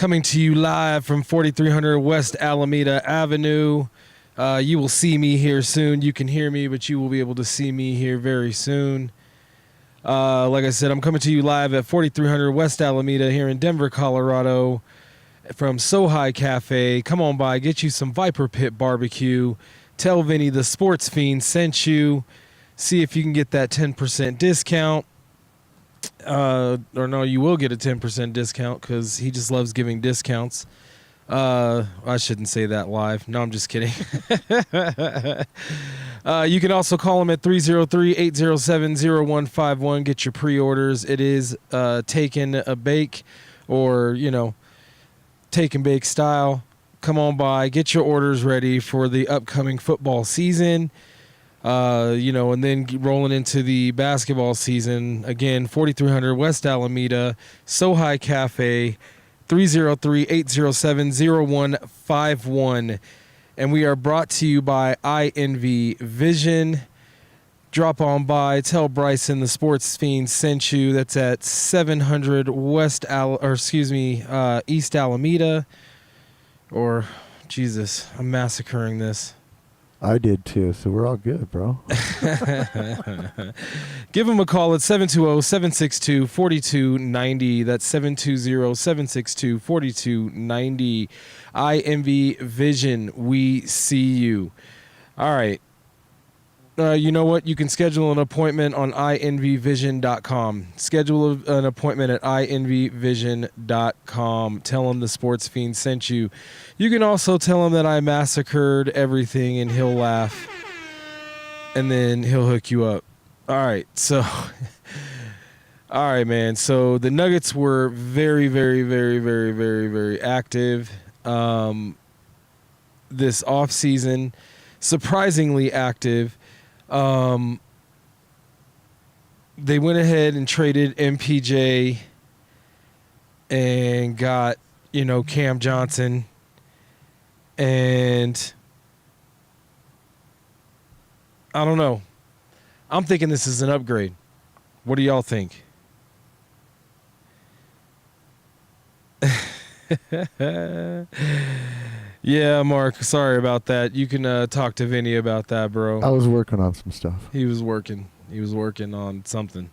Coming to you live from 4300 West Alameda Avenue. You will see me here soon. You can hear me, but you will be able to see me here very soon. Like I said, I'm coming to you live at 4300 West Alameda here in Denver, Colorado, from So High Cafe. Come on by, get you some Viper Pit barbecue. Tell Vinny the Sportz Phenz sent you. See if you can get that 10% discount. Or no, you will get a 10% discount because he just loves giving discounts. I shouldn't say that live. No, I'm just kidding. You can also call him at 303-807-0151. Get your pre-orders. It is take and bake, or, take and bake style. Come on by. Get your orders ready for the upcoming football season. And then rolling into the basketball season. Again, 4300 West Alameda, So High Cafe, 303-807-0151. And we are brought to you by INV Vision. Drop on by, tell Bryson the Sportz Phenz sent you. That's at 700 East Alameda. Or, Jesus, I'm massacring this. I did too, so we're all good, bro. Give them a call at 720-762-4290. That's 720-762-4290. INV Vision, we see you. All right. You know what? You can schedule an appointment on invvision.com. Schedule an appointment at invvision.com. Tell them the Sportz Phenz sent you. You can also tell him that I massacred everything, and he'll laugh. And then he'll hook you up. All right. So, all right, man. So the Nuggets were very, very, very, very, very, very active this offseason. Surprisingly active. They went ahead and traded MPJ and got, Cam Johnson. And I don't know. I'm thinking this is an upgrade. What do y'all think? Yeah, Mark, sorry about that. You can talk to Vinny about that, bro. I was working on some stuff. He was working on something.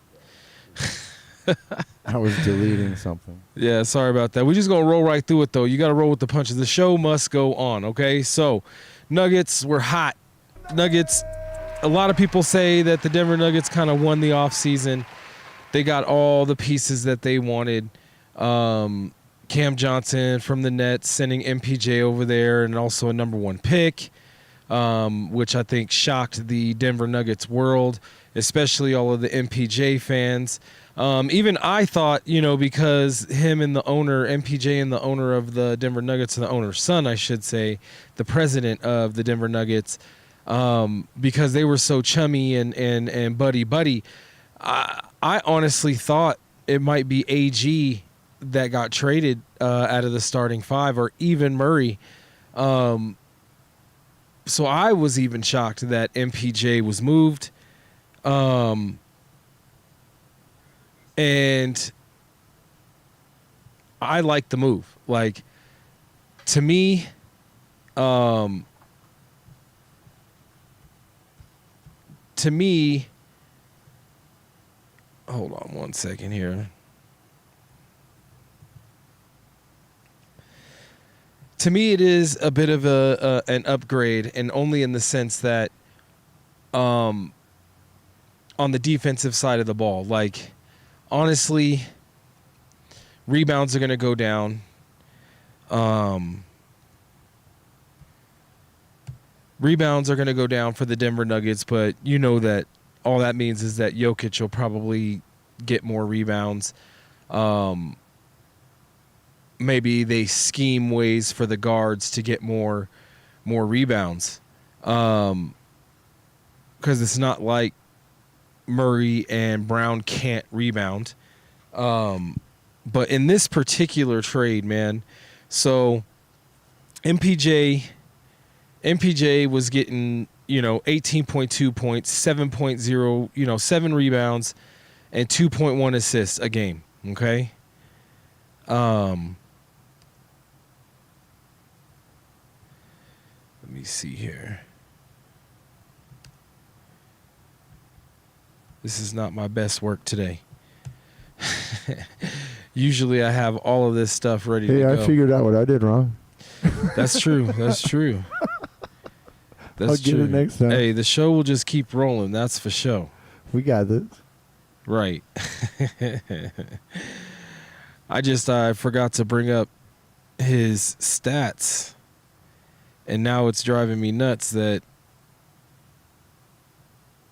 I was deleting something. Yeah, sorry about that. We're just going to roll right through it, though. You got to roll with the punches. The show must go on, okay? So, Nuggets were hot. Nuggets, a lot of people say that the Denver Nuggets kind of won the offseason. They got all the pieces that they wanted. Cam Johnson from the Nets sending MPJ over there, and also a number one pick, which I think shocked the Denver Nuggets world, especially all of the MPJ fans. Even I thought, because him and the owner, MPJ and the owner of the Denver Nuggets, and the owner's son, I should say, the president of the Denver Nuggets, because they were so chummy and buddy-buddy, I honestly thought it might be AG that got traded out of the starting five, or even Murray. So I was even shocked that MPJ was moved. And I like the move. Like, to me, hold on one second here. To me, it is a bit of an upgrade, and only in the sense that on the defensive side of the ball, like, honestly, rebounds are going to go down. Rebounds are going to go down for the Denver Nuggets, but you know that all that means is that Jokic will probably get more rebounds. Maybe they scheme ways for the guards to get more rebounds. Because it's not like Murray and Brown can't rebound. But in this particular trade, man, so MPJ was getting, 18.2 points, 7.0, 7 rebounds, and 2.1 assists a game, okay? me see here. This is not my best work today. Usually I have all of this stuff ready to go. Hey, I figured out what I did wrong. That's true. That's true. That's I'll get true. it next time. Hey, the show will just keep rolling. That's for sure. We got this. Right. I forgot to bring up his stats. And now it's driving me nuts that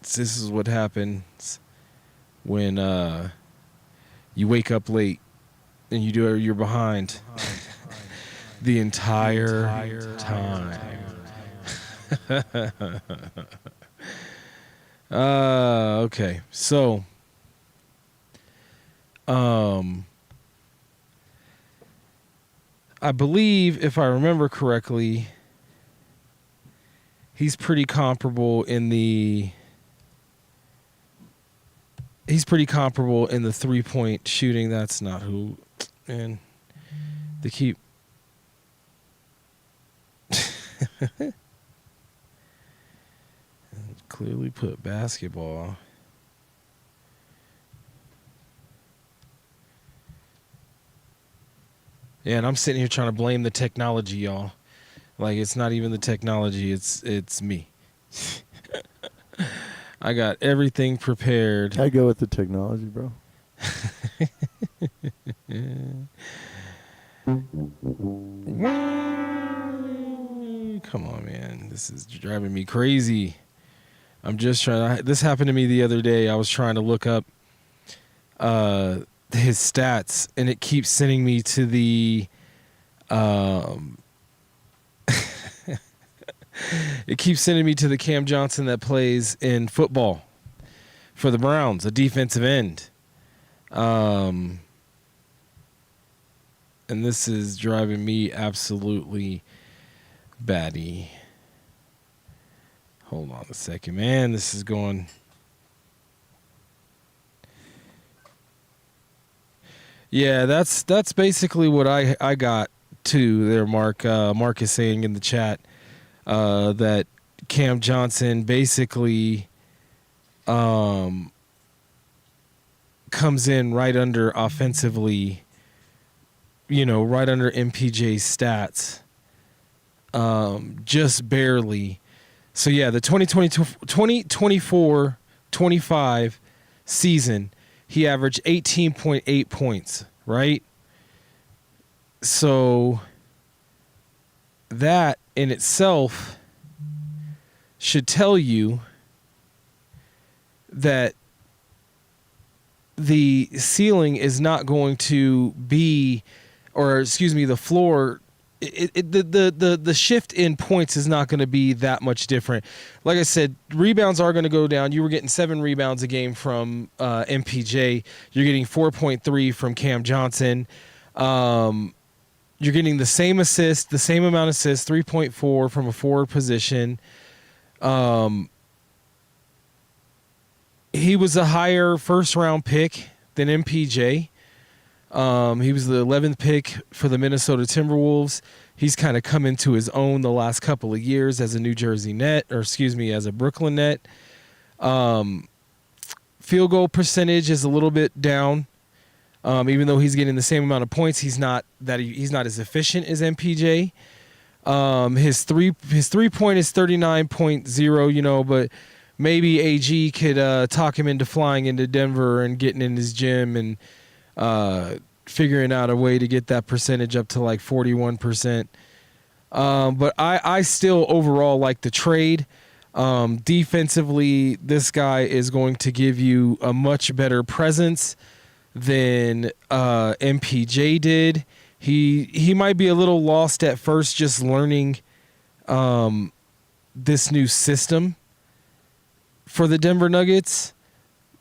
this is what happens when you wake up late and you're behind the entire time. Okay. So I believe, if I remember correctly, he's pretty comparable in the 3-point shooting. That's not who, man. They keep clearly put basketball. Yeah, and I'm sitting here trying to blame the technology, y'all. Like, it's not even the technology, it's me. I got everything prepared. I go with the technology, bro. Come on, man. This is driving me crazy. I'm just trying to... This happened to me the other day. I was trying to look up his stats, and it keeps sending me to the... It keeps sending me to the Cam Johnson that plays in football for the Browns, a defensive end. And this is driving me absolutely batty. Hold on a second, man. This is going... Yeah, that's basically what I got too there, Mark. Mark is saying in the chat that Cam Johnson basically comes in right under offensively, right under MPJ's stats, just barely. So, yeah, the 2024-25 season, he averaged 18.8 points, right? So that in itself should tell you that the ceiling is not going to be, or excuse me, the floor, the shift in points is not going to be that much different. Like I said, rebounds are going to go down. You were getting 7 rebounds a game from MPJ. You're getting 4.3 from Cam Johnson. You're getting the same assist, the same amount of assists, 3.4 from a forward position. He was a higher first-round pick than MPJ. He was the 11th pick for the Minnesota Timberwolves. He's kind of come into his own the last couple of years as a New Jersey Net, as a Brooklyn Net. Field goal percentage is a little bit down. Even though he's getting the same amount of points, he's not as efficient as MPJ. His three point is 39.0, but maybe AG could talk him into flying into Denver and getting in his gym and figuring out a way to get that percentage up to like 41%. But I still overall like the trade. Defensively, this guy is going to give you a much better presence than MPJ did. He might be a little lost at first just learning this new system for the Denver Nuggets.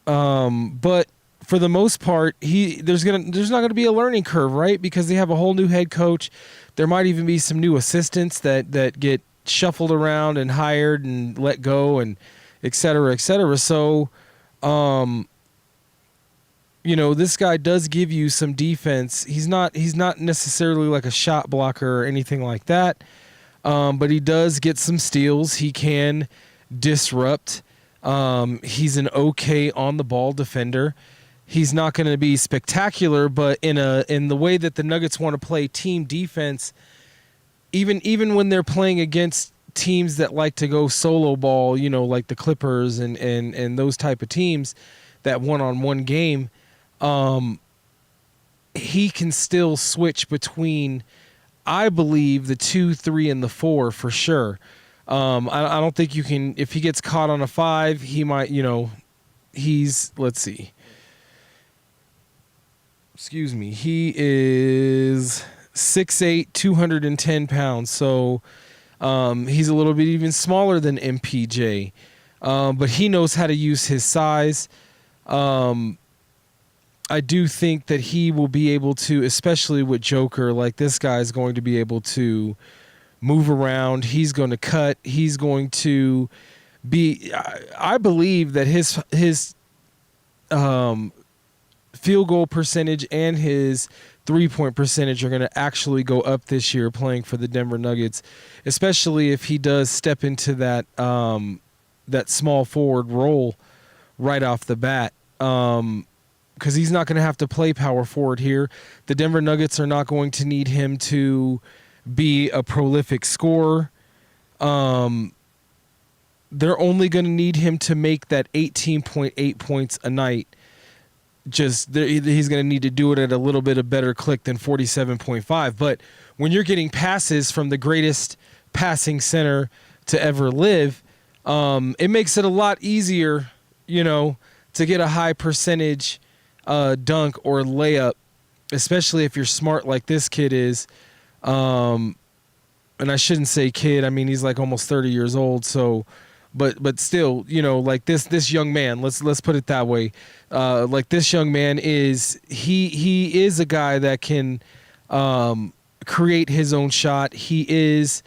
But for the most part, there's not gonna be a learning curve, right? Because they have a whole new head coach. There might even be some new assistants that get shuffled around and hired and let go and et cetera, et cetera. So this guy does give you some defense. He's not necessarily like a shot blocker or anything like that. but he does get some steals. He can disrupt. He's an okay on the ball defender. He's not going to be spectacular, but in the way that the Nuggets want to play team defense, even when they're playing against teams that like to go solo ball, like the Clippers and those type of teams, that one-on-one game, he can still switch between, I believe, the 2, 3, and the 4 for sure. I don't think you can, if he gets caught on a 5, he might, let's see. Excuse me. He is 6'8", 210 pounds. So he's a little bit even smaller than MPJ. But he knows how to use his size. I do think that he will be able to, especially with Joker, like this guy is going to be able to move around. He's going to cut. He's going to be, I believe that his field goal percentage and his 3-point percentage are going to actually go up this year playing for the Denver Nuggets, especially if he does step into that small forward role right off the bat, because he's not going to have to play power forward here. The Denver Nuggets are not going to need him to be a prolific scorer. They're only going to need him to make that 18.8 points a night. He's going to need to do it at a little bit of better click than 47.5. But when you're getting passes from the greatest passing center to ever live, it makes it a lot easier, to get a high percentage dunk or layup, especially if you're smart like this kid is. And I shouldn't say kid. I mean, he's like almost 30 years old. So, but still, like this young man, let's put it that way. Like this young man he is a guy that can create his own shot. He is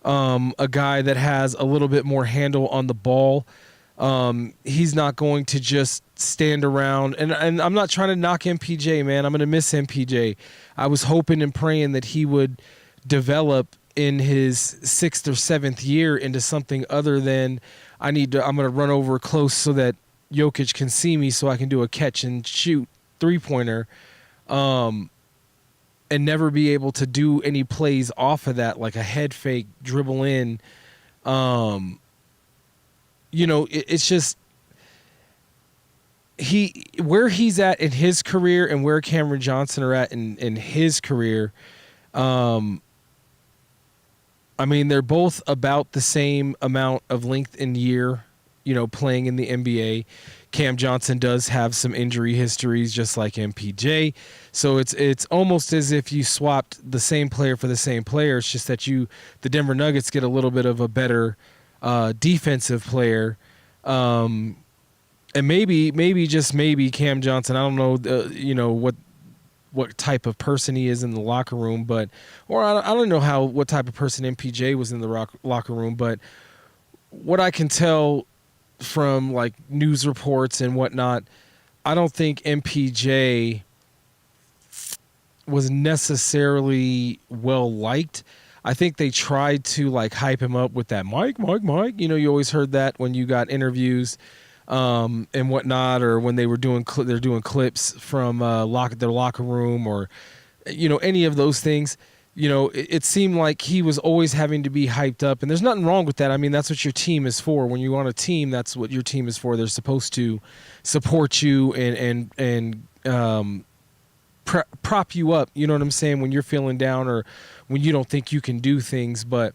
a guy that has a little bit more handle on the ball. He's not going to just stand around. And I'm not trying to knock MPJ, man. I'm going to miss MPJ. I was hoping and praying that he would develop in his 6th or 7th year into something other than I'm going to run over close so that Jokic can see me so I can do a catch and shoot 3-pointer, and never be able to do any plays off of that, like a head fake, dribble in. It's just where he's at in his career and where Cameron Johnson are at in his career. I mean, they're both about the same amount of length in year, playing in the NBA. Cam Johnson does have some injury histories just like MPJ. So it's almost as if you swapped the same player for the same player. It's just that the Denver Nuggets get a little bit of a better defensive player. And maybe just maybe Cam Johnson, I don't know, what type of person he is in the locker room, or I don't know what type of person MPJ was in the locker room, but what I can tell from like news reports and whatnot, I don't think MPJ was necessarily well liked. I think they tried to like hype him up with that Mike. You always heard that when you got interviews and whatnot, or when they were doing clips from their locker room, or any of those things. It seemed like he was always having to be hyped up, and there's nothing wrong with that. I mean, that's what your team is for. When you're on a team, that's what your team is for. They're supposed to support you and prop you up. You know what I'm saying? When you're feeling down or when you don't think you can do things. But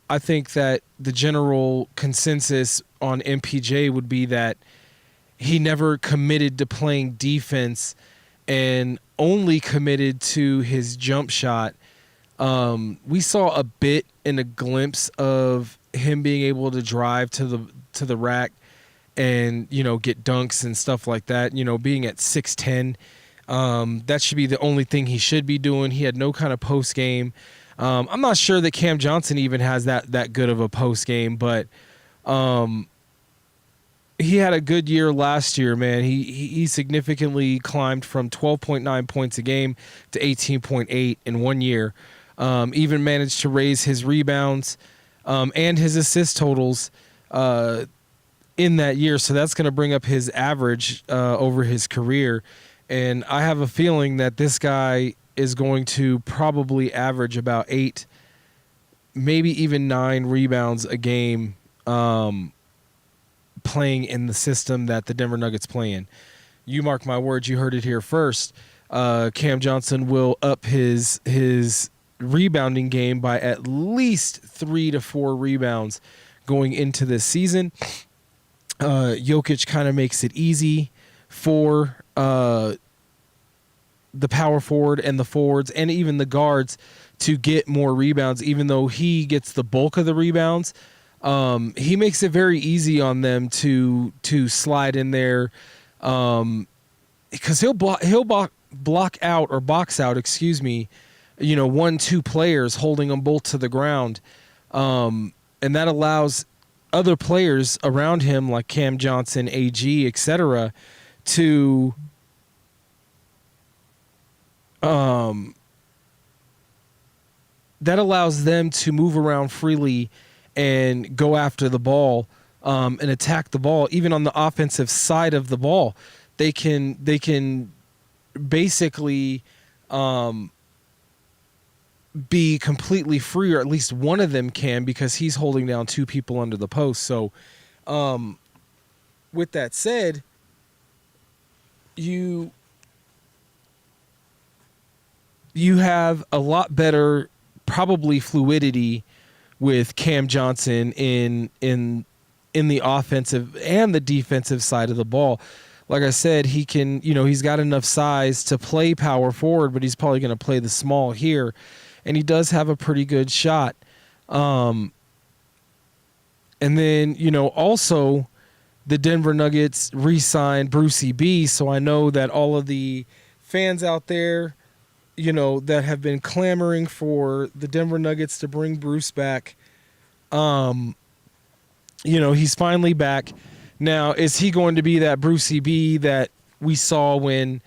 I think that the general consensus on MPJ would be that he never committed to playing defense and only committed to his jump shot. We saw a bit in a glimpse of him being able to drive to the rack and, get dunks and stuff like that. Being at 6'10", that should be the only thing he should be doing. He had no kind of post game. I'm not sure that Cam Johnson even has that good of a post game, but he had a good year last year, man. He significantly climbed from 12.9 points a game to 18.8 in 1 year. Even managed to raise his rebounds and his assist totals in that year. So that's going to bring up his average over his career. And I have a feeling that this guy is going to probably average about 8, maybe even 9 rebounds a game playing in the system that the Denver Nuggets play in. You mark my words, you heard it here first. Cam Johnson will up his rebounding game by at least 3 to 4 rebounds going into this season. Jokic kind of makes it easy for the power forward and the forwards and even the guards to get more rebounds, even though he gets the bulk of the rebounds. He makes it very easy on them to slide in there because he'll block out or box out, 1-2 players holding them both to the ground. And that allows other players around him like Cam Johnson, AG, etc., to that allows them to move around freely and go after the ball and attack the ball. Even on the offensive side of the ball, they can basically be completely free, or at least one of them can, because he's holding down 2 people under the post. So with that said, you have a lot better probably fluidity with Cam Johnson in the offensive and the defensive side of the ball. Like I said, he can, he's got enough size to play power forward, but he's probably going to play the small here. And he does have a pretty good shot. And then, also the Denver Nuggets re-signed Brucey B. So I know that all of the fans out there, that have been clamoring for the Denver Nuggets to bring Bruce back, he's finally back. Now, is he going to be that Brucey B that we saw when,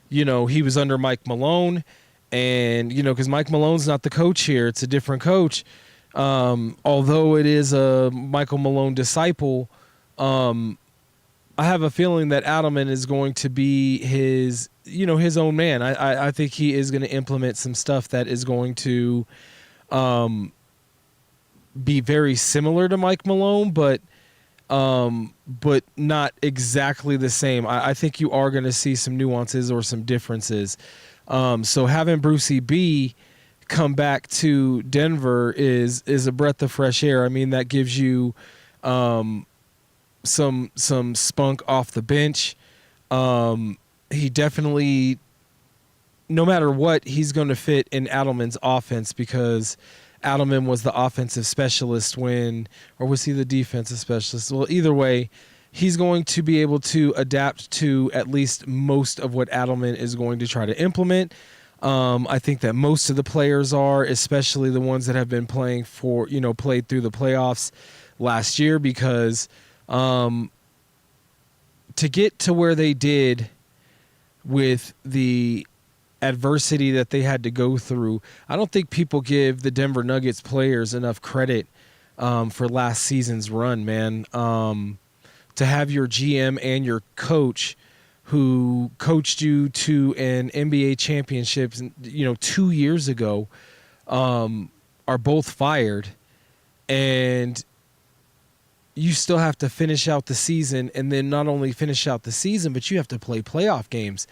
he was under Mike Malone? And, because Mike Malone's not the coach here. It's a different coach. Although it is a Michael Malone disciple, I have a feeling that Adelman is going to be his own man. I think he is going to implement some stuff that is going to be very similar to Mike Malone, but not exactly the same. I think you are going to see some nuances or some differences. So having Brucey B come back to Denver is a breath of fresh air. I mean, that gives you some spunk off the bench. He definitely, no matter what, he's going to fit in Adelman's offense, because Adelman was the offensive specialist or was he the defensive specialist? Well, either way, he's going to be able to adapt to at least most of what Adelman is going to try to implement. I think that most of the players are, especially the ones that have been playing played through the playoffs last year, because to get to where they did with the adversity that they had to go through, I don't think people give the Denver Nuggets players enough credit for last season's run, man. To have your GM and your coach, who coached you to an NBA championship, 2 years ago, are both fired, and you still have to finish out the season, and then not only finish out the season, but you have to play playoff games.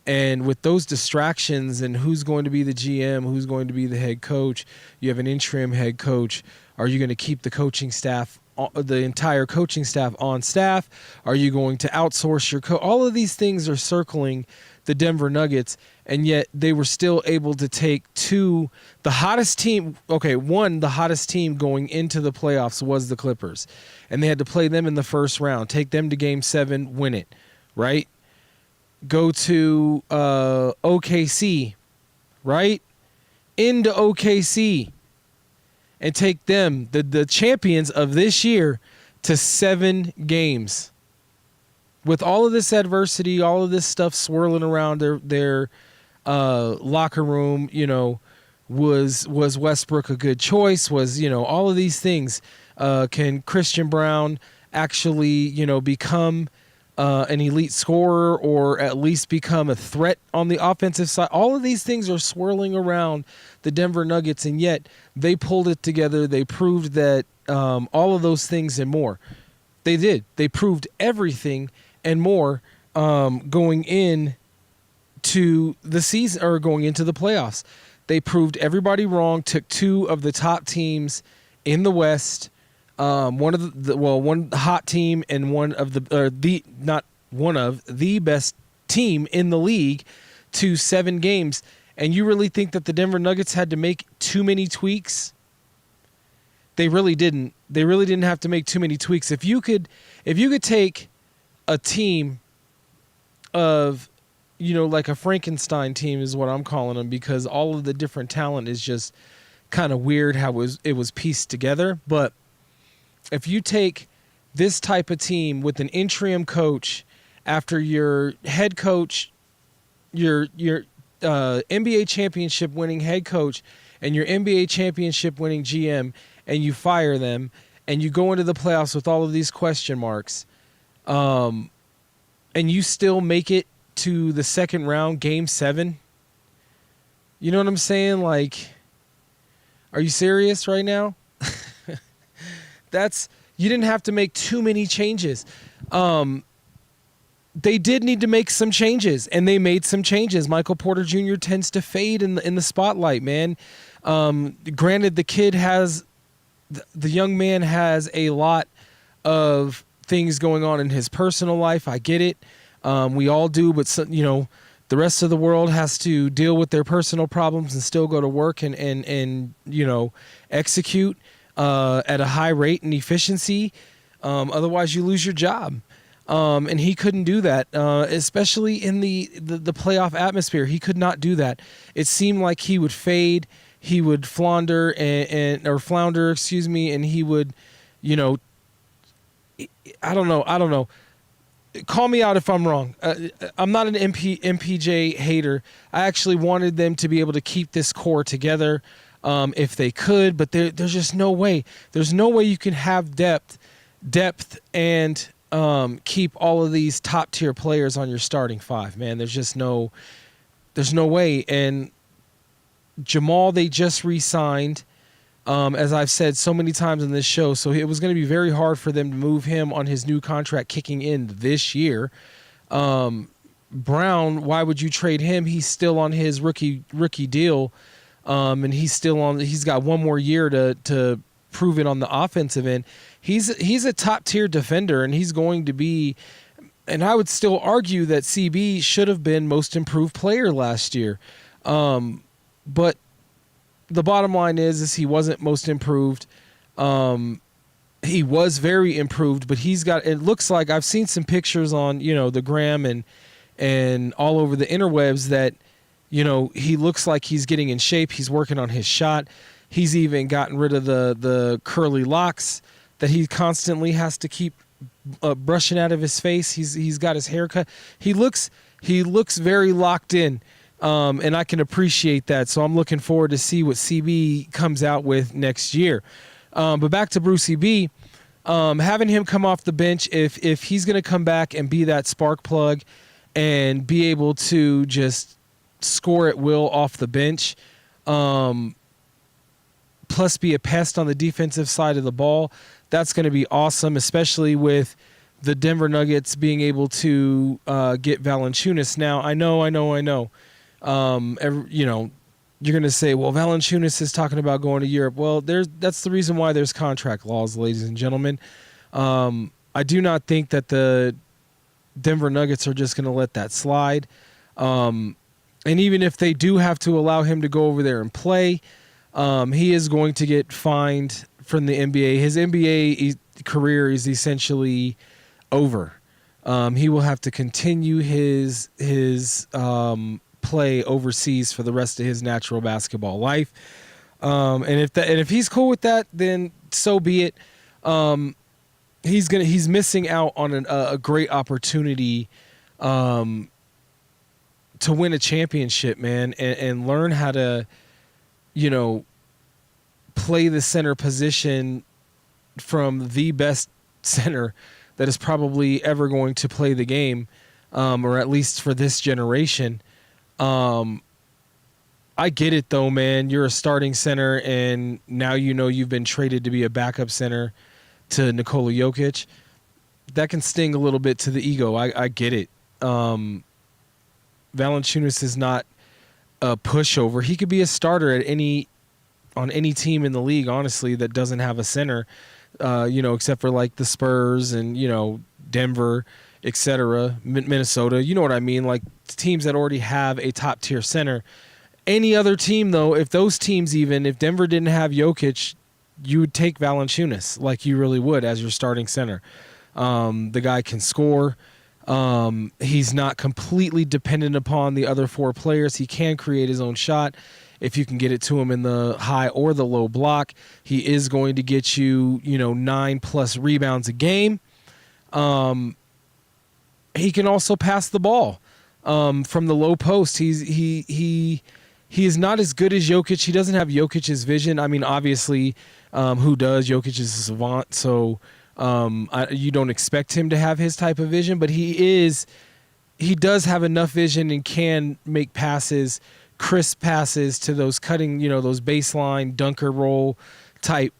And with those distractions and who's going to be the GM, who's going to be the head coach, you have an interim head coach. Are you going to keep the coaching staff, the entire coaching staff on staff? Are you going to outsource your all of these things are circling the Denver Nuggets, and yet they were still able to take the hottest team. Okay, the hottest team going into the playoffs was the Clippers, and they had to play them in the first round, take them to Game 7, win it, right? Go to OKC, right? Into OKC, and take them, the champions of this year, to 7 games. With all of this adversity, all of this stuff swirling around their locker room, Was Westbrook a good choice? Was, all of these things. Can Christian Brown actually, become an elite scorer or at least become a threat on the offensive side? All of these things are swirling around the Denver Nuggets, and yet they pulled it together. They proved that all of those things and more. They did. They proved everything and more going in to the season or going into the playoffs. They proved everybody wrong, took two of the top teams in the West, one hot team and the best team in the league to 7 games. And you really think that the Denver Nuggets had to make too many tweaks? They really didn't. They really didn't have to make too many tweaks. If you could take a team of, like a Frankenstein team is what I'm calling them, because all of the different talent is just kind of weird how it was pieced together. But if you take this type of team with an interim coach after your head coach, your NBA championship winning head coach and your NBA championship winning GM, and you fire them and you go into the playoffs with all of these question marks, and you still make it to the second round, game 7. You know what I'm saying? Like, are you serious right now? You didn't have to make too many changes. They did need to make some changes, and they made some changes. Michael Porter Jr. tends to fade in the spotlight, man. Granted, the young man has a lot of things going on in his personal life. I get it. We all do, but the rest of the world has to deal with their personal problems and still go to work and execute at a high rate and efficiency. Otherwise, you lose your job. And he couldn't do that, especially in the playoff atmosphere. He could not do that. It seemed like he would fade, he would flounder, and he would, I don't know. Call me out if I'm wrong. I'm not an MPJ hater. I actually wanted them to be able to keep this core together if they could, but there's just no way. There's no way you can have depth and keep all of these top tier players on your starting 5, man. There's no way. And Jamal, they just re-signed, as I've said so many times in this show. So it was going to be very hard for them to move him on his new contract kicking in this year. Brown, why would you trade him? He's still on his rookie deal. And he's got one more year to prove it on the offensive end. He's a top tier defender, and he's going to be, and I would still argue that CB should have been most improved player last year. But the bottom line is he wasn't most improved. He was very improved, but it looks like I've seen some pictures on, the gram and all over the interwebs that, he looks like he's getting in shape. He's working on his shot. He's even gotten rid of the curly locks that he constantly has to keep brushing out of his face. He's got his haircut. He looks very locked in, and I can appreciate that. So I'm looking forward to see what CB comes out with next year. But back to Brucey B, having him come off the bench, if he's going to come back and be that spark plug and be able to just score at will off the bench, plus be a pest on the defensive side of the ball, that's going to be awesome, especially with the Denver Nuggets being able to get Valanciunas. Now, I know. You're going to say, well, Valanciunas is talking about going to Europe. Well, that's the reason why there's contract laws, ladies and gentlemen. I do not think that the Denver Nuggets are just going to let that slide. And even if they do have to allow him to go over there and play, he is going to get fined from the NBA. His NBA career is essentially over. He will have to continue his play overseas for the rest of his natural basketball life. And if he's cool with that, then so be it. He's missing out on a great opportunity to win a championship, man, and learn how to, play the center position from the best center that is probably ever going to play the game, or at least for this generation. I get it though, man. You're a starting center, and now you've been traded to be a backup center to Nikola Jokic. That can sting a little bit to the ego. I get it. Valanciunas is not a pushover. He could be a starter on any team in the league, honestly, that doesn't have a center, except for like the Spurs and, Denver, etc., Minnesota. You know what I mean? Like teams that already have a top tier center. Any other team, though, if Denver didn't have Jokic, you would take Valanciunas like you really would as your starting center. The guy can score. He's not completely dependent upon the other four players. He can create his own shot if you can get it to him in the high or the low block. He is going to get you, 9+ rebounds a game. He can also pass the ball from the low post. He is not as good as Jokic. He doesn't have Jokic's vision. I mean, obviously, who does? Jokic is a savant, so you don't expect him to have his type of vision, but he does have enough vision and can make passes, crisp passes to those cutting, those baseline dunker roll type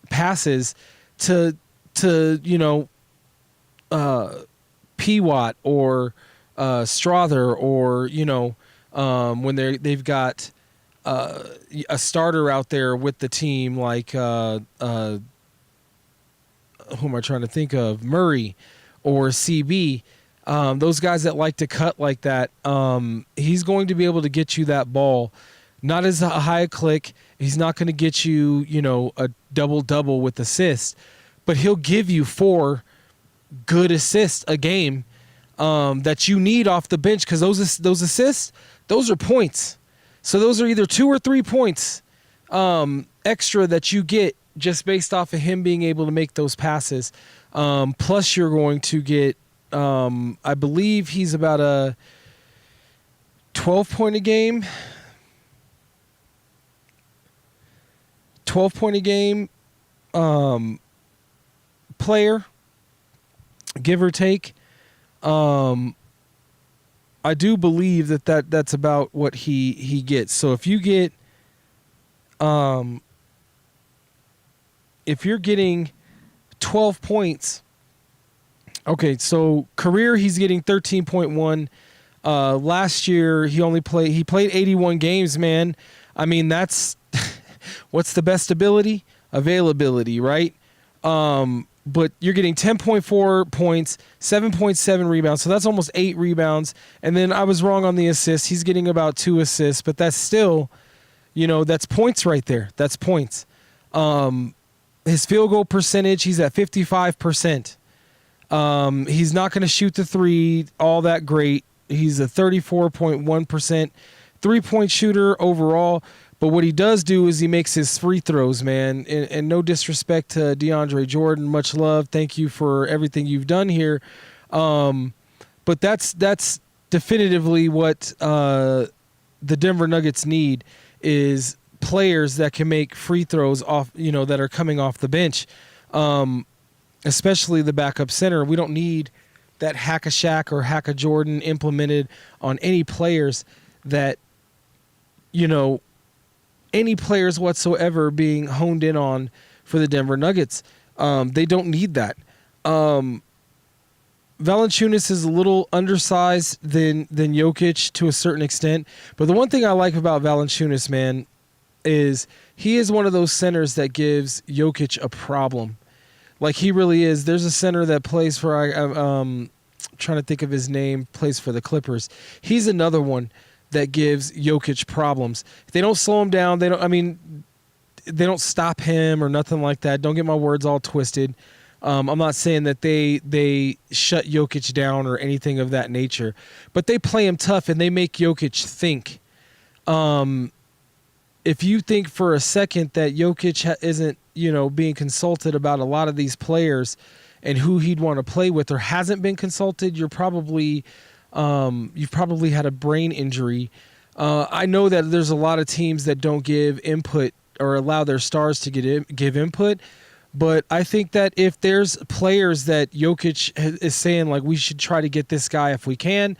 passes to P-Watt or Strother, or when they've got a starter out there with the team, like who am I trying to think of? Murray or CB. Those guys that like to cut like that, he's going to be able to get you that ball. Not as a high click. He's not going to get you, a double-double with assists, but he'll give you 4 good assists a game that you need off the bench, because those assists, those are points. So those are either 2 or 3 points extra that you get just based off of him being able to make those passes. Plus you're going to get, I believe he's about a 12-point a game. 12-point a game player, give or take. I do believe that's about what he gets. So if you get, if you're getting 12 points, okay, so career he's getting 13.1. Last year he played 81 games, man. I mean, that's what's the best ability? Availability, right? But you're getting 10.4 points, 7.7 rebounds, so that's almost 8 rebounds. And then I was wrong on the assists. He's getting about 2 assists, but that's still, that's points right there. That's points. His field goal percentage, he's at 55%. He's not going to shoot the 3 all that great. He's a 34.1% three-point shooter overall. But what he does do is he makes his free throws, man. And no disrespect to DeAndre Jordan, much love. Thank you for everything you've done here. But that's definitively what the Denver Nuggets need, is players that can make free throws off, that are coming off the bench, especially the backup center. We don't need that hack-a-Shaq or hack-a-Jordan implemented on any players that, any players whatsoever being honed in on for the Denver Nuggets. They don't need that. Valanciunas is a little undersized than Jokic to a certain extent. But the one thing I like about Valanciunas, man, is he is one of those centers that gives Jokic a problem. Like, he really is. There's a center that plays for, I'm trying to think of his name, plays for the Clippers. He's another one that gives Jokic problems. They don't slow him down. They don't stop him or nothing like that. Don't get my words all twisted. I'm not saying that they shut Jokic down or anything of that nature, but they play him tough and they make Jokic think. If you think for a second that Jokic isn't, being consulted about a lot of these players and who he'd want to play with, or hasn't been consulted, you've probably had a brain injury, I know that there's a lot of teams that don't give input or allow their stars to give input, but I think that if there's players that Jokic is saying, like, we should try to get this guy if we can,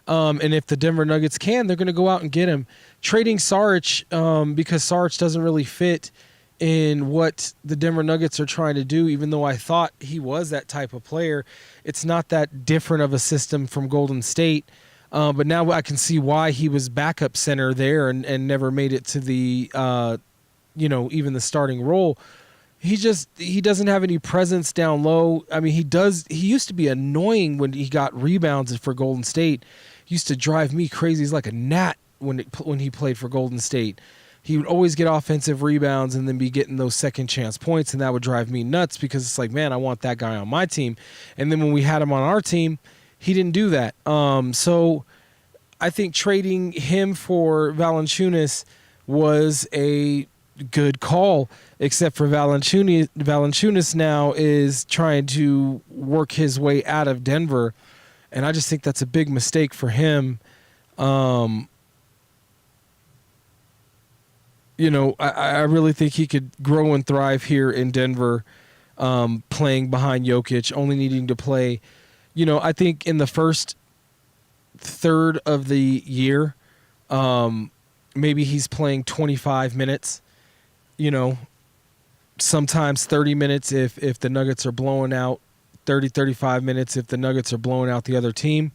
and if the Denver Nuggets can, they're going to go out and get him. Trading Saric, because Saric doesn't really fit in what the Denver Nuggets are trying to do, even though I thought he was that type of player. It's not that different of a system from Golden State. But now I can see why he was backup center there and never made it to the, even the starting role. He doesn't have any presence down low. I mean, he used to be annoying when he got rebounds for Golden State. He used to drive me crazy. He's like a gnat when he played for Golden State. He would always get offensive rebounds and then be getting those second chance points, and that would drive me nuts because it's like, man, I want that guy on my team. And then when we had him on our team, he didn't do that. So I think trading him for Valanciunas was a good call, except for Valanciunas now is trying to work his way out of Denver, and I just think that's a big mistake for him. I really think he could grow and thrive here in Denver, playing behind Jokic, only needing to play. I think in the first third of the year, maybe he's playing 25 minutes, sometimes 30 minutes if the Nuggets are blowing out, 30, 35 minutes if the Nuggets are blowing out the other team.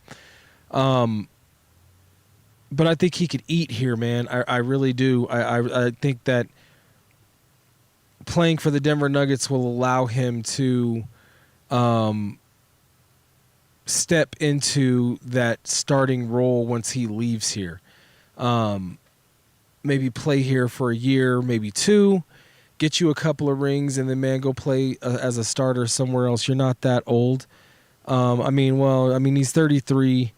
But I think he could eat here, man. I really do. I think that playing for the Denver Nuggets will allow him to step into that starting role once he leaves here. Maybe play here for a year, maybe two, get you a couple of rings, and then, man, go play as a starter somewhere else. You're not that old. He's 33.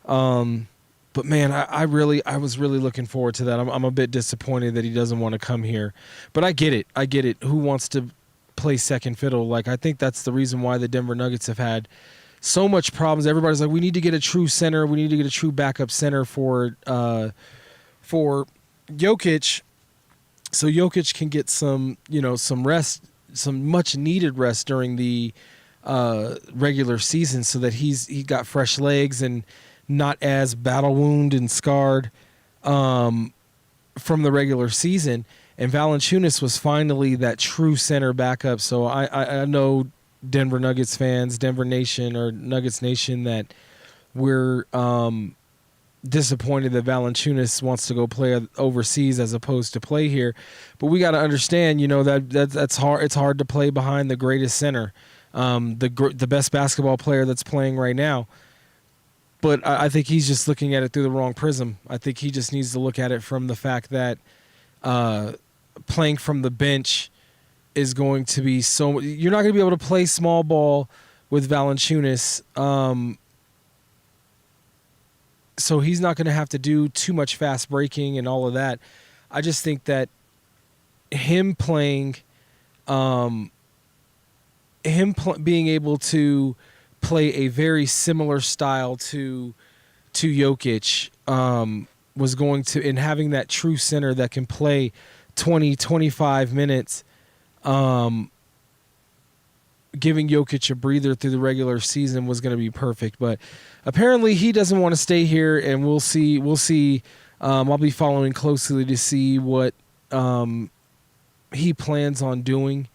But, man, I was really looking forward to that. I'm a bit disappointed that he doesn't want to come here. But I get it. Who wants to play second fiddle? Like, I think that's the reason why the Denver Nuggets have had so much problems. Everybody's like, we need to get a true center. We need to get a true backup center for Jokic, so Jokic can get some rest, some much needed rest during the regular season, so that he got fresh legs and not as battle wounded and scarred from the regular season. And Valanciunas was finally that true center backup. So I know Denver Nuggets fans, Denver Nation or Nuggets Nation, that we're disappointed that Valanciunas wants to go play overseas as opposed to play here. But we got to understand, that's hard. It's hard to play behind the greatest center, the best basketball player that's playing right now. But I think he's just looking at it through the wrong prism. I think he just needs to look at it from the fact that playing from the bench is going to be so. You're not going to be able to play small ball with Valanciunas. So he's not going to have to do too much fast breaking and all of that. I just think that him playing, being able to play a very similar style to Jokic was going to, and having that true center that can play 20, 25 minutes, giving Jokic a breather through the regular season was going to be perfect. But apparently he doesn't want to stay here, and we'll see. I'll be following closely to see what he plans on doing.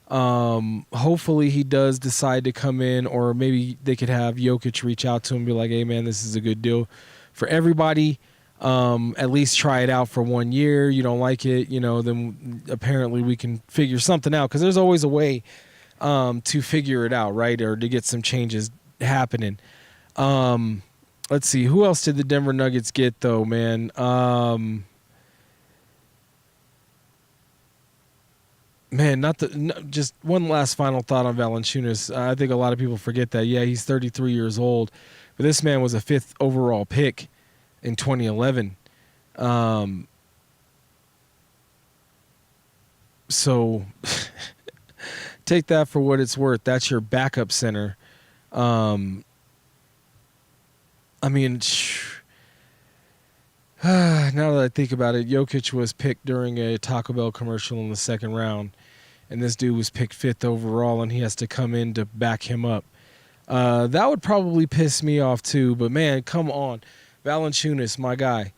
Hopefully he does decide to come in, or maybe they could have Jokic reach out to him and be like, hey, man, this is a good deal for everybody. At least try it out for 1 year. You don't like it, then apparently we can figure something out, because there's always a way to figure it out, right? Or to get some changes happening. Let's see. Who else did the Denver Nuggets get, though, man? Just one last final thought on Valanciunas. I think a lot of people forget that. Yeah, he's 33 years old, but this man was a 5th overall pick in 2011. So take that for what it's worth. That's your backup center. Now that I think about it, Jokic was picked during a Taco Bell commercial in the second round, and this dude was picked 5th overall, and he has to come in to back him up. That would probably piss me off too, but man, come on. Valanciunas, my guy.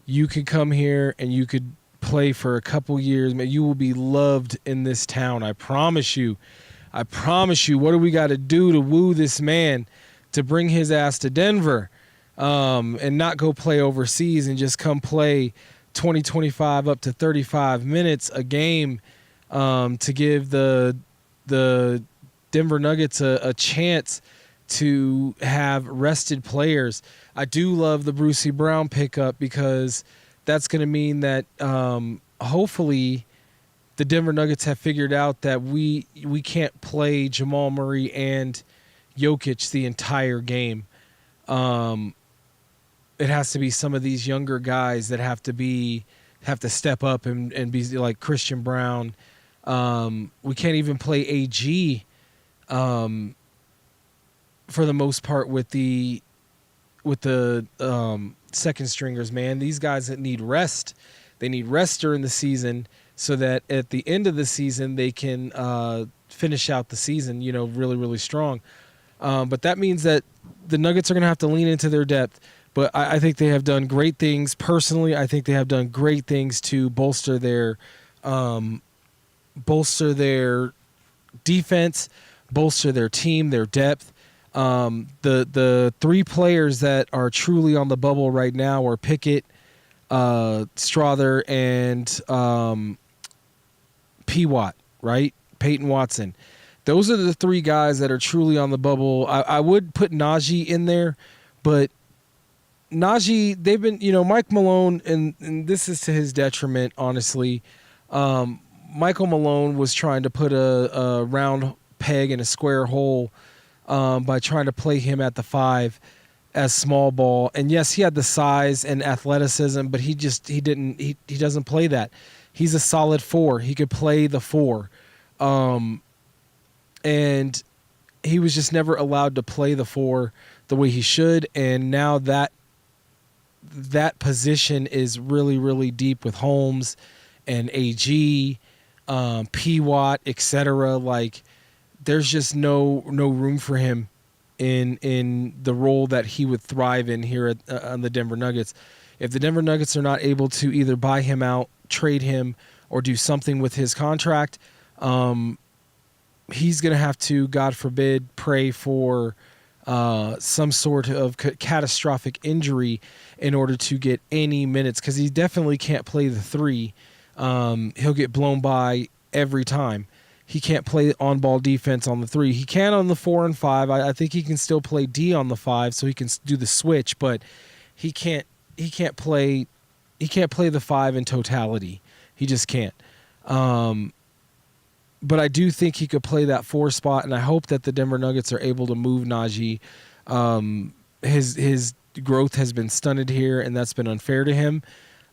You could come here and you could play for a couple years. Man, you will be loved in this town. I promise you. I promise you. What do we got to do to woo this man to bring his ass to Denver and not go play overseas and just come play 20, 25 up to 35 minutes a game to give the Denver Nuggets a chance to have rested players. I do love the Brucey Brown pickup because that's going to mean that hopefully the Denver Nuggets have figured out that we can't play Jamal Murray and Jokic the entire game. It has to be some of these younger guys that have to step up and be like Christian Brown. We can't even play AG for the most part with the second stringers, man. These guys that need rest, they need rest during the season so that at the end of the season they can finish out the season, really, really strong. But that means that the Nuggets are going to have to lean into their depth. But I think they have done great things. Personally, I think they have done great things to bolster their defense, bolster their team, their depth. The 3 players that are truly on the bubble right now are Pickett, Strother, and P. Watt, right? Peyton Watson. Those are the 3 guys that are truly on the bubble. I would put Najee in there, but Najee, they've been, Mike Malone, and this is to his detriment, honestly. Michael Malone was trying to put a round peg in a square hole by trying to play him at the 5 as small ball. And yes, he had the size and athleticism, but he doesn't play that. He's a solid 4. He could play the 4. And he was just never allowed to play the 4 the way he should. And now that position is really, really deep with Holmes and AG, P. Watt, etc. Like, there's just no room for him in the role that he would thrive in here on the Denver Nuggets. If the Denver Nuggets are not able to either buy him out, trade him, or do something with his contract, he's going to have to, God forbid, pray for some sort of catastrophic injury in order to get any minutes, because he definitely can't play the 3. He'll get blown by every time. He can't play on-ball defense on the 3. He can on the 4 and 5. I think he can still play D on the 5, so he can do the switch, but he can't play the 5 in totality. He just can't. But I do think he could play that 4 spot, and I hope that the Denver Nuggets are able to move Najee. His growth has been stunted here, and that's been unfair to him.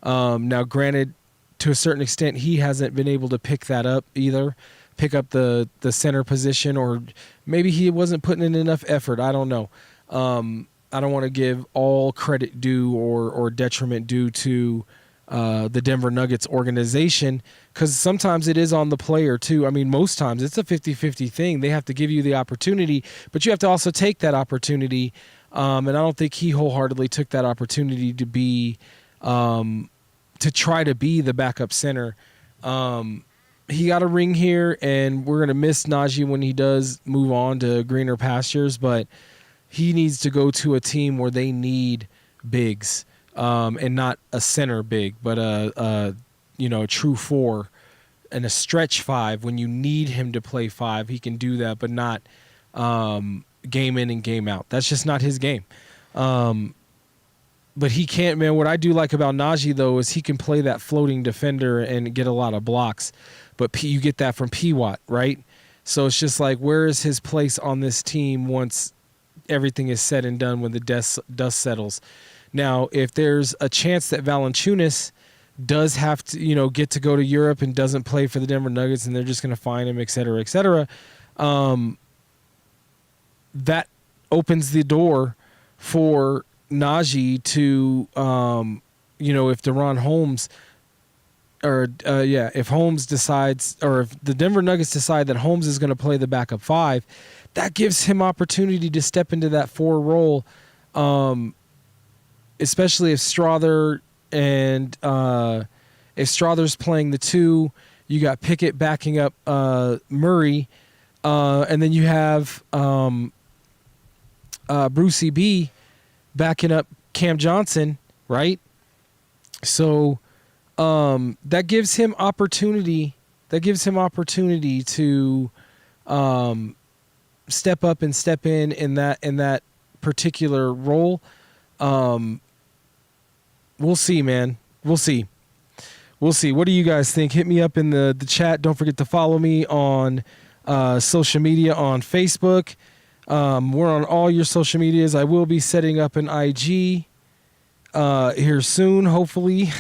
Now, granted, to a certain extent, he hasn't been able to pick that up either, pick up the center position, or maybe he wasn't putting in enough effort. I don't know. I don't want to give all credit due or detriment due to the Denver Nuggets organization, because sometimes it is on the player too. I mean, most times it's a 50-50 thing. They have to give you the opportunity, but you have to also take that opportunity. And I don't think he wholeheartedly took that opportunity to be to try to be the backup center. He got a ring here, and we're going to miss Najee when he does move on to greener pastures, but he needs to go to a team where they need bigs. And not a center big, but a true 4 and a stretch 5. When you need him to play 5, he can do that, but not game in and game out. That's just not his game. But he can't, man. What I do like about Najee, though, is he can play that floating defender and get a lot of blocks. But you get that from P. Watt, right? So it's just like, where is his place on this team once everything is said and done, when the dust settles? Now, if there's a chance that Valanciunas does have to, get to go to Europe and doesn't play for the Denver Nuggets, and they're just going to fine him, et cetera, that opens the door for Najee to if DeRon Holmes if Holmes decides, or if the Denver Nuggets decide that Holmes is going to play the backup 5, that gives him opportunity to step into that 4 role, especially if Strother and if Strother's playing the 2, you got Pickett backing up Murray, and then you have Brucey B backing up Cam Johnson, right? So that gives him opportunity. That gives him opportunity to step up and step in that particular role. We'll see, man. We'll see. What do you guys think? Hit me up in the chat. Don't forget to follow me on social media on Facebook. We're on all your social medias. I will be setting up an IG here soon, hopefully.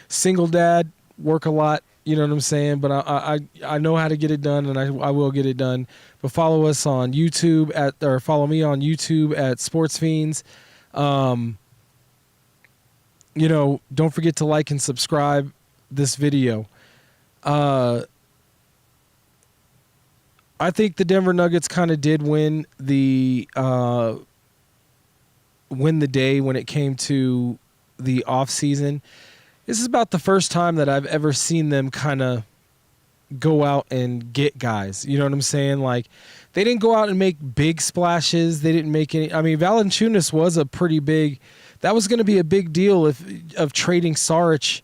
Single dad, work a lot, you know what I'm saying? But I know how to get it done, and I will get it done. But follow us on YouTube follow me on YouTube at Sportz Phenz. Don't forget to like and subscribe this video. I think the Denver Nuggets kind of did win the day when it came to the offseason. This is about the first time that I've ever seen them kind of go out and get guys. You know what I'm saying? Like, they didn't go out and make big splashes. They didn't make any. I mean, Valanciunas was a pretty big. That was going to be a big deal of trading Saric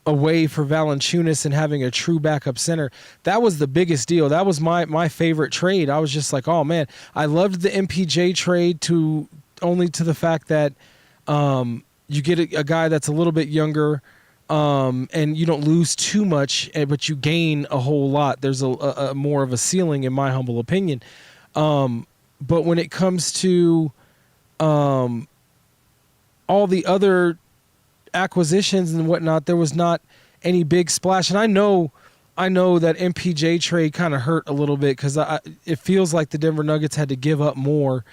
away for Valanciunas and having a true backup center. That was the biggest deal. That was my favorite trade. I was just like, oh man, I loved the MPJ trade only to the fact that you get a guy that's a little bit younger, and you don't lose too much, but you gain a whole lot. There's a more of a ceiling, in my humble opinion. But when it comes to all the other acquisitions and whatnot, there was not any big splash. And I know that MPJ trade kind of hurt a little bit because it feels like the Denver Nuggets had to give up more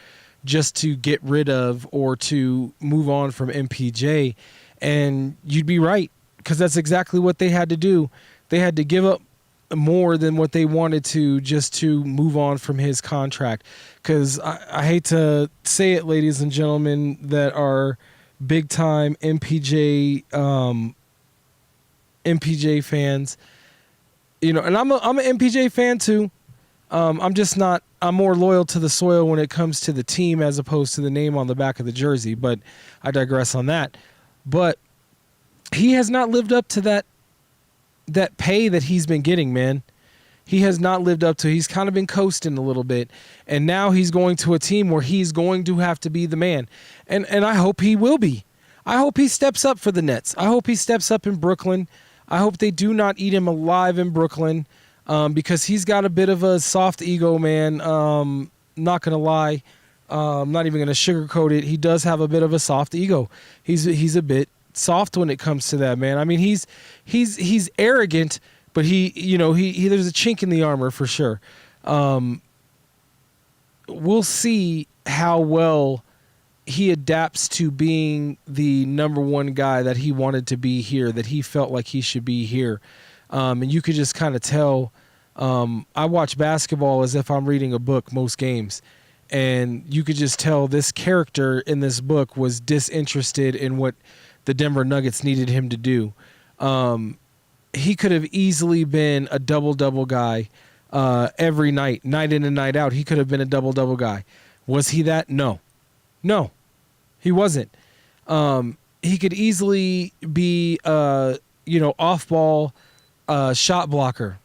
just to get rid of or to move on from MPJ. And you'd be right, because that's exactly what they had to do. They had to give up more than what they wanted to just to move on from his contract. Because I hate to say it, ladies and gentlemen, that are big time MPJ fans, and I'm an MPJ fan too. I'm more loyal to the soil when it comes to the team as opposed to the name on the back of the jersey, but I digress on that. But he has not lived up to that pay that he's been getting, man. He has not lived up to. He's kind of been coasting a little bit, and now he's going to a team where he's going to have to be the man, and I hope he will be. I hope he steps up for the Nets. I hope he steps up in Brooklyn. I hope they do not eat him alive in Brooklyn, because he's got a bit of a soft ego, man. Not gonna lie, I'm not even gonna sugarcoat it. He does have a bit of a soft ego. He's a bit soft when it comes to that, man. I mean, he's arrogant. But he there's a chink in the armor for sure. We'll see how well he adapts to being the number one guy that he wanted to be here, that he felt like he should be here. And you could just kind of tell. I watch basketball as if I'm reading a book most games. And you could just tell this character in this book was disinterested in what the Denver Nuggets needed him to do. He could have easily been a double-double guy every night in and night out. He could have been a double-double guy. Was he that? No, he wasn't. He could easily be, off-ball shot blocker.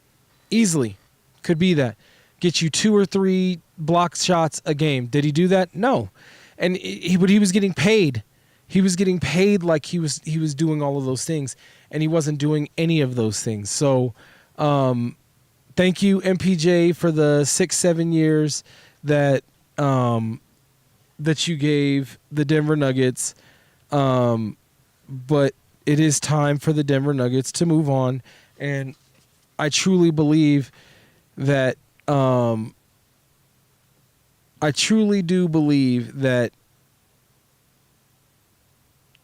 Easily could be that. Get you 2 or 3 block shots a game. Did he do that? No. And but he was getting paid. He was getting paid like he was doing all of those things, and he wasn't doing any of those things. So thank you, MPJ, for the 6-7 years that you gave the Denver Nuggets. But it is time for the Denver Nuggets to move on, and I truly believe that I truly do believe that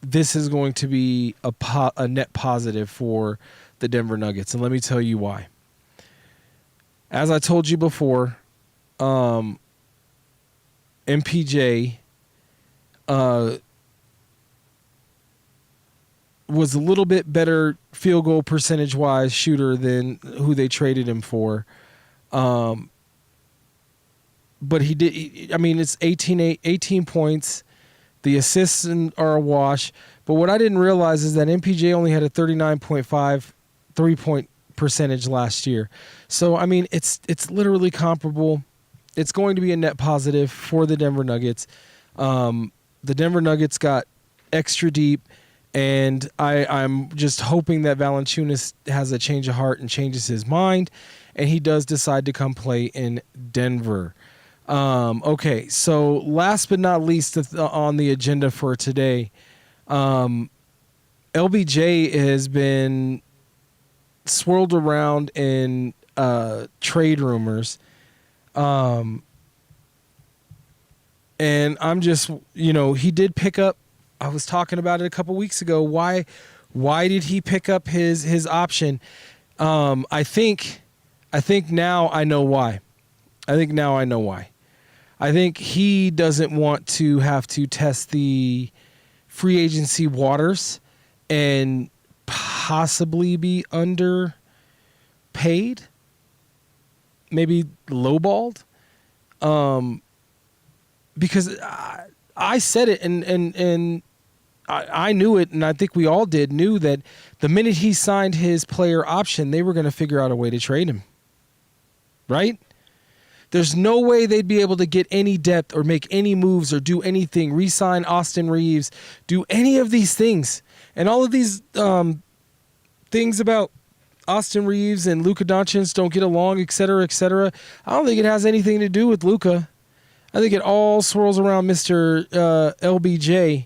this is going to be a net positive for the Denver Nuggets. And let me tell you why. As I told you before, MPJ was a little bit better field goal percentage-wise shooter than who they traded him for. But he did. I mean, it's 18 points. The assists are a wash. But what I didn't realize is that MPJ only had a 39.5 three-point percentage last year. So, I mean, it's literally comparable. It's going to be a net positive for the Denver Nuggets. The Denver Nuggets got extra deep, and I'm just hoping that Valanciunas has a change of heart and changes his mind, and he does decide to come play in Denver. Okay, so last but not least on the agenda for today, LBJ has been swirled around in trade rumors. And I'm just, he did pick up, I was talking about it a couple weeks ago. Why did he pick up his option? I think now I know why. I think he doesn't want to have to test the free agency waters and possibly be underpaid, maybe lowballed. Because I said it and I knew it, and I think we all knew that the minute he signed his player option, they were going to figure out a way to trade him. Right? There's no way they'd be able to get any depth or make any moves or do anything, re-sign Austin Reeves, do any of these things. And all of these things about Austin Reeves and Luka Doncic don't get along, et cetera, et cetera. I don't think it has anything to do with Luka. I think it all swirls around Mr. LBJ.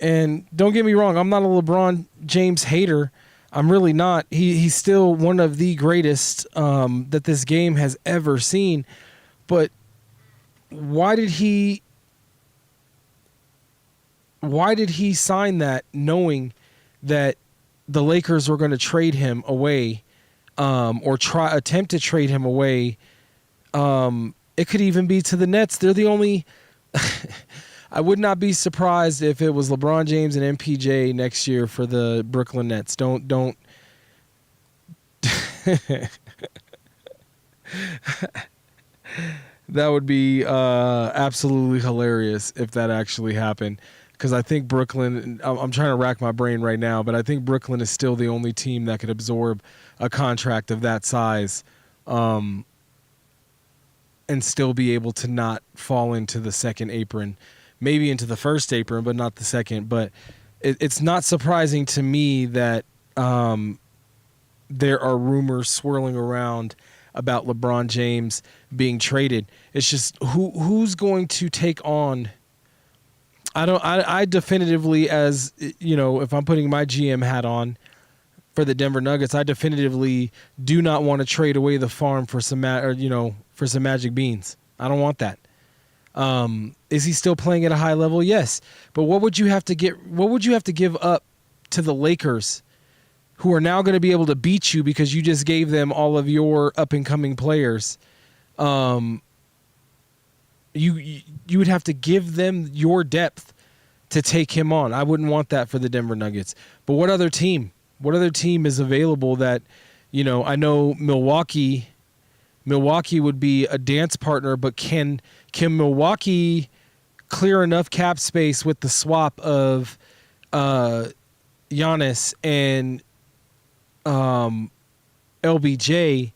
And don't get me wrong, I'm not a LeBron James hater. I'm really not. He's still one of the greatest that this game has ever seen. But why did he sign that knowing that the Lakers were going to trade him away or attempt to trade him away? It could even be to the Nets. They're the only I would not be surprised if it was LeBron James and MPJ next year for the Brooklyn Nets. Don't That would be absolutely hilarious if that actually happened, because I think Brooklyn, I'm trying to rack my brain right now, but I think Brooklyn is still the only team that could absorb a contract of that size and still be able to not fall into the second apron, maybe into the first apron, but not the second. But it's not surprising to me that there are rumors swirling around about LeBron James being traded. It's just who's going to take on. I definitively, as if I'm putting my GM hat on for the Denver Nuggets, I definitively do not want to trade away the farm for some magic beans. I don't want that. Is he still playing at a high level? Yes, but what would you have to give up to the Lakers, who are now going to be able to beat you because you just gave them all of your up-and-coming players? You would have to give them your depth to take him on. I wouldn't want that for the Denver Nuggets. But what other team is available that, I know Milwaukee would be a dance partner, but can Milwaukee clear enough cap space with the swap of Giannis and LBJ?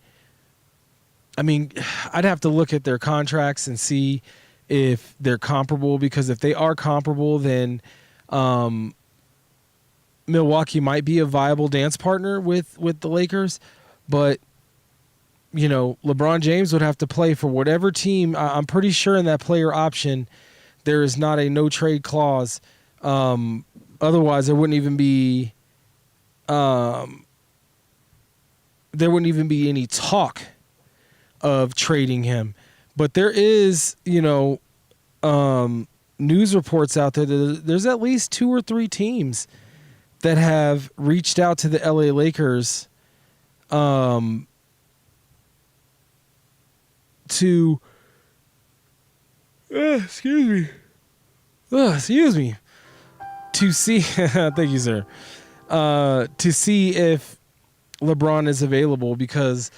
I mean, I'd have to look at their contracts and see if they're comparable, because if they are comparable, then Milwaukee might be a viable dance partner with the Lakers. But LeBron James would have to play for whatever team. I'm pretty sure in that player option there is not a no trade clause. Otherwise, there wouldn't even be any talk of trading him. But there is, news reports out there that there's at least 2 or 3 teams that have reached out to the LA Lakers to excuse me to see thank you, sir, to see if LeBron is available, because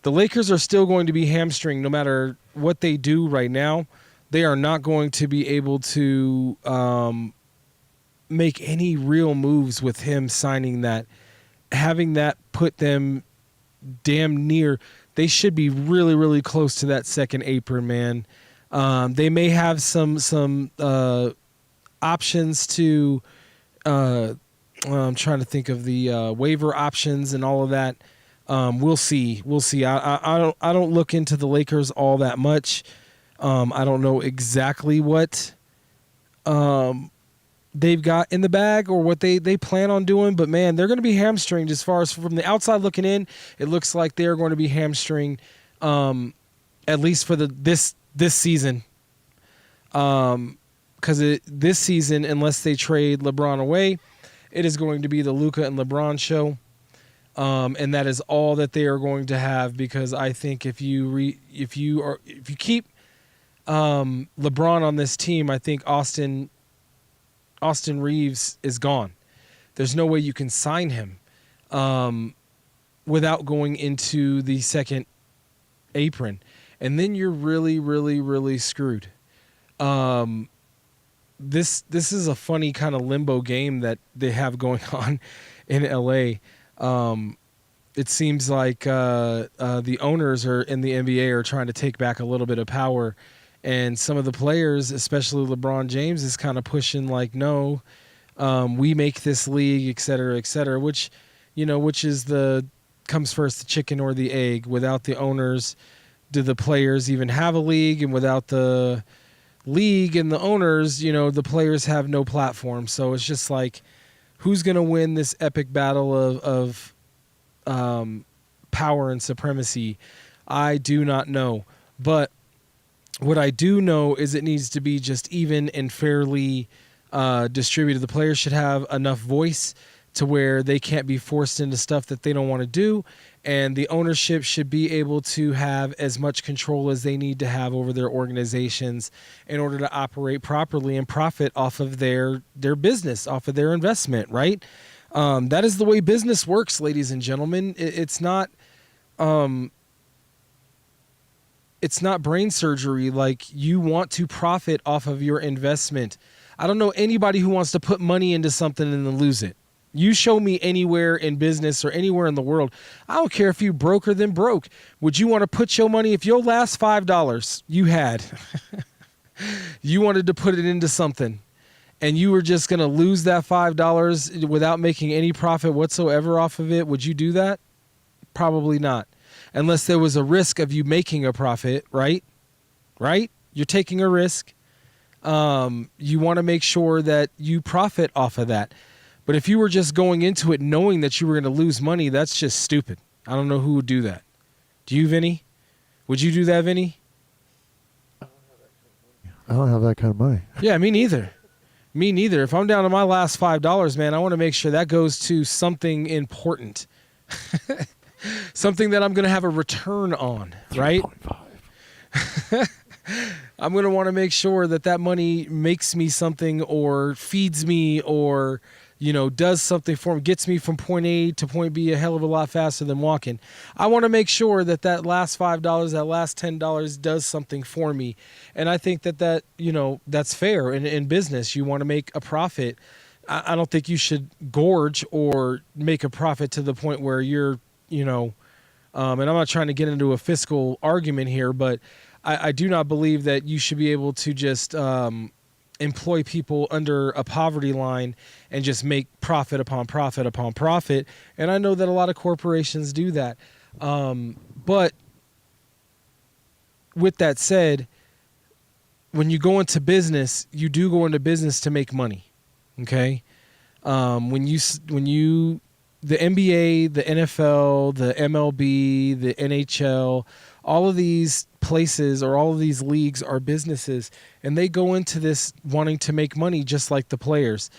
the Lakers are still going to be hamstringed no matter what they do right now. They are not going to be able to make any real moves with him signing that. Having that put them damn near, they should be really, really close to that second apron, man. They may have some options to I'm trying to think of the waiver options and all of that. We'll see. I don't look into the Lakers all that much. I don't know exactly what they've got in the bag or what they plan on doing, but man, they're going to be hamstringed. As far as from the outside looking in, it looks like they're going to be hamstringed, at least for this season. Because this season, unless they trade LeBron away, it is going to be the Luka and LeBron show. And that is all that they are going to have, because I think if you keep LeBron on this team, I think Austin Reeves is gone. There's no way you can sign him without going into the second apron, and then you're really, really, really screwed. This is a funny kind of limbo game that they have going on in LA. It seems like the owners in the NBA are trying to take back a little bit of power, and some of the players, especially LeBron James, is kind of pushing like, no, we make this league, et cetera, which is comes first, the chicken or the egg? Without the owners, do the players even have a league? And without the league and the owners, the players have no platform. So it's just like, who's going to win this epic battle of power and supremacy? I do not know. But what I do know is it needs to be just even and fairly distributed. The players should have enough voice to where they can't be forced into stuff that they don't want to do, and the ownership should be able to have as much control as they need to have over their organizations in order to operate properly and profit off of their business, off of their investment, right? That is the way business works, ladies and gentlemen. It's not brain surgery. Like, you want to profit off of your investment. I don't know anybody who wants to put money into something and then lose it. You show me anywhere in business or anywhere in the world. I don't care if you broke or then broke. Would you want to put your money, if your last $5 you had, you wanted to put it into something, and you were just going to lose that $5 without making any profit whatsoever off of it, would you do that? Probably not. Unless there was a risk of you making a profit, right? Right? You're taking a risk. You want to make sure that you profit off of that. But if you were just going into it knowing that you were going to lose money, that's just stupid. I don't know who would do that. Do you, Vinny? Would you do that, Vinny? I don't have that kind of money. Yeah, me neither. Me neither. If I'm down to my last $5, man, I want to make sure that goes to something important. Something that I'm going to have a return on, right? 3.5. I'm going to want to make sure that money makes me something, or feeds me, or does something for me, gets me from point A to point B a hell of a lot faster than walking. I want to make sure that last $5, that last $10 does something for me. And I think that that's fair in business. You want to make a profit. I don't think you should gorge or make a profit to the point where you're, and I'm not trying to get into a fiscal argument here, but I do not believe that you should be able to just employ people under a poverty line and just make profit upon profit upon profit. And I know that a lot of corporations do that. But with that said, when you go into business, you do go into business to make money. Okay. When you the NBA, the NFL, the MLB, the NHL, all of these places or all of these leagues are businesses, and they go into this wanting to make money just like the players.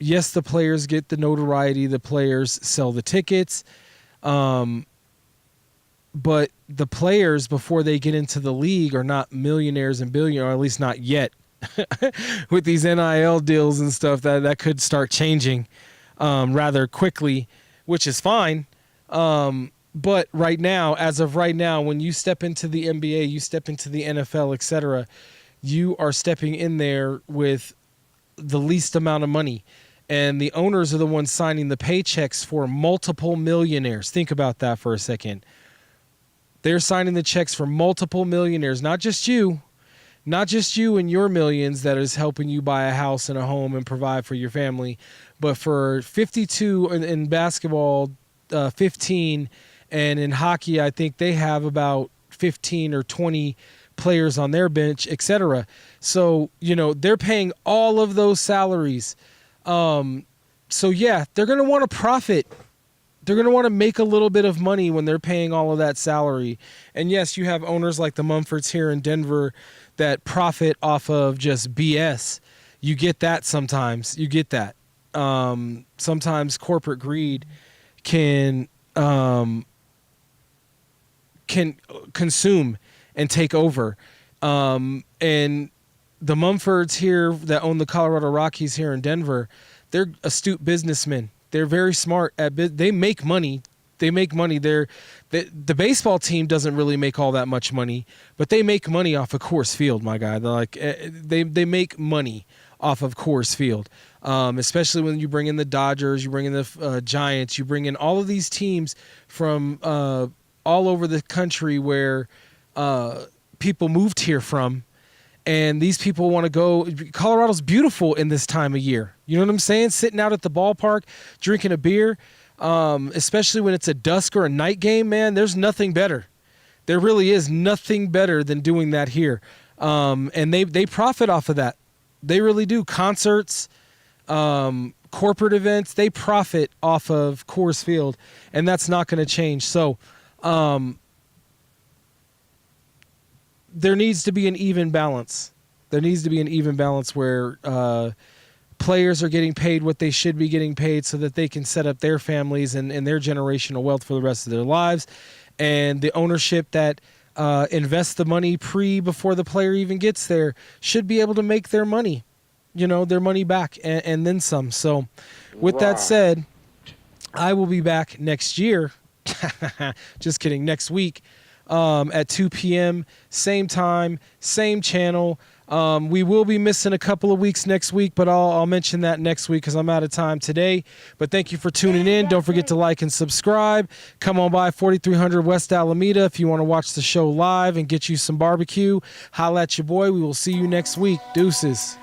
Yes, the players get the notoriety, the players sell the tickets, but the players, before they get into the league, are not millionaires and billionaires, or at least not yet. With these NIL deals and stuff, that could start changing rather quickly, which is fine. But right now, as of right now, when you step into the NBA, you step into the NFL, etc., you are stepping in there with the least amount of money. And the owners are the ones signing the paychecks for multiple millionaires. Think about that for a second. They're signing the checks for multiple millionaires, not just you and your millions that is helping you buy a house and a home and provide for your family, but for 52 in basketball, 15, and in hockey, I think they have about 15 or 20 players on their bench, etc. So, they're paying all of those salaries. So yeah, they're going to want to profit. They're going to want to make a little bit of money when they're paying all of that salary. And yes, you have owners like the Mumfords here in Denver that profit off of just BS. You get that sometimes. You get that. Sometimes corporate greed can consume and take over. And the Mumfords here that own the Colorado Rockies here in Denver, they're astute businessmen. They're very smart they make money. They make money. The baseball team doesn't really make all that much money, but they make money off of Coors Field, my guy. They make money off of Coors Field, especially when you bring in the Dodgers, you bring in the Giants, you bring in all of these teams from all over the country where people moved here from. And these people want to go. Colorado's beautiful in this time of year. You know what I'm saying? Sitting out at the ballpark, drinking a beer, especially when it's a dusk or a night game, man, there's nothing better. There really is nothing better than doing that here. And they profit off of that. They really do. Concerts, corporate events, they profit off of Coors Field, and that's not going to change. So there needs to be an even balance. There needs to be an even balance where players are getting paid what they should be getting paid so that they can set up their families and their generational wealth for the rest of their lives. And the ownership that invests the money before the player even gets there should be able to make their money, their money back and then some. So with that said, I will be back next year. Just kidding. Next week. At 2 p.m., same time, same channel. We will be missing a couple of weeks next week, but I'll mention that next week because I'm out of time today. But thank you for tuning in. Don't forget to like and subscribe. Come on by 4300 West Alameda if you want to watch the show live and get you some barbecue. Holla at your boy. We will see you next week. Deuces.